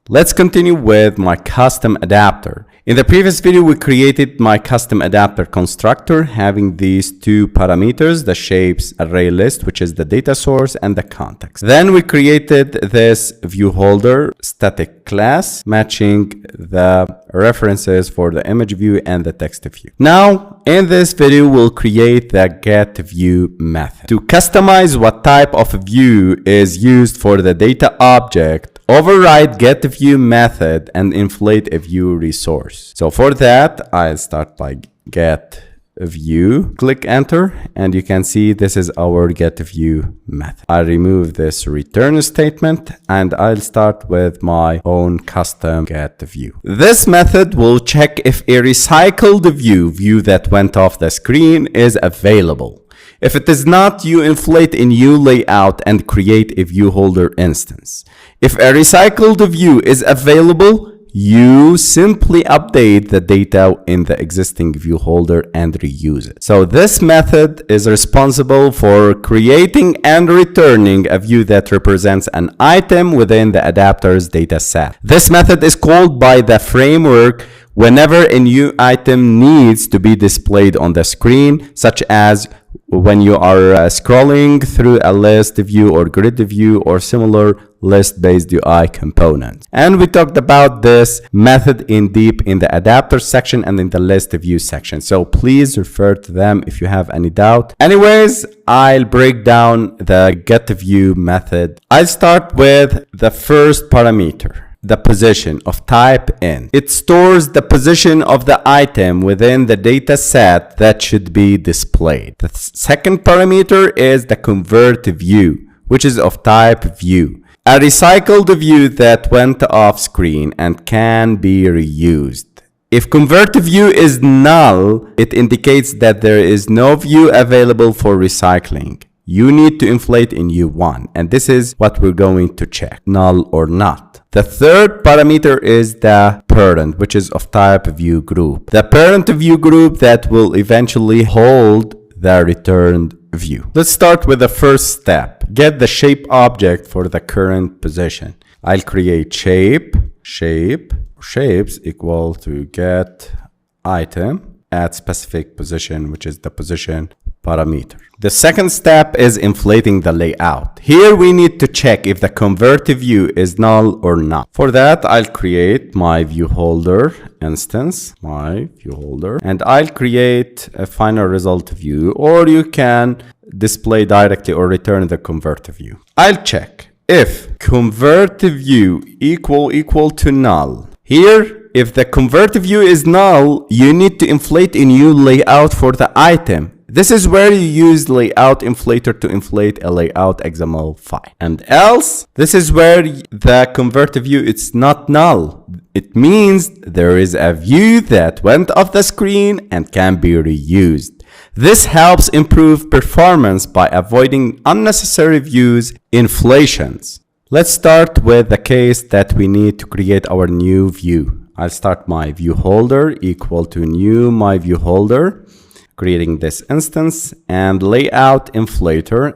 Let's continue with my custom adapter. In the previous video, we created my custom adapter constructor having these two parameters, the shapes array list, which is the data source, and the context. Then we created this ViewHolder static class matching the references for the image view and the text view. Now, in this video, we'll create the getView method. To customize what type of view is used for the data object, override getView method and inflate a view resource. So for that, I'll start by getView, click enter, and you can see this is our getView method. I'll remove this return statement and I'll start with my own custom getView. This method will check if a recycled view that went off the screen is available. If it is not, you inflate a new layout and create a ViewHolder instance. If a recycled view is available, you simply update the data in the existing ViewHolder and reuse it. So this method is responsible for creating and returning a view that represents an item within the adapter's data set. This method is called by the framework whenever a new item needs to be displayed on the screen, such as when you are scrolling through a list view or grid view or similar list-based UI component. And we talked about this method in deep in the adapter section and in the list view section. So please refer to them if you have any doubt. Anyways, I'll break down the getView method. I'll start with the first parameter, the position of type int. It stores the position of the item within the data set that should be displayed. The second parameter is the convert view, which is of type view. A recycled view that went off screen and can be reused. If convert view is null, it indicates that there is no view available for recycling. You need to inflate a new one, and this is what we're going to check, null or not. The third parameter is the parent, which is of type view group. The parent view group that will eventually hold the returned view. Let's start with the first step. Get the shape object for the current position. I'll create shapes equal to get item at specific position, which is the position parameter. The second step is inflating the layout. Here we need to check if the convert view is null or not. For that, I'll create my ViewHolder instance, and I'll create a final result view, or you can display directly or return the convert view. I'll check if convert view equal to null. Here, if the convert view is null, you need to inflate a new layout for the item. This is where you use layout inflator to inflate a layout XML file. And else, this is where the convert view is not null. It means there is a view that went off the screen and can be reused. This helps improve performance by avoiding unnecessary views inflations. Let's start with the case that we need to create our new view. I'll start my ViewHolder equal to new my ViewHolder, creating this instance, and layout inflator.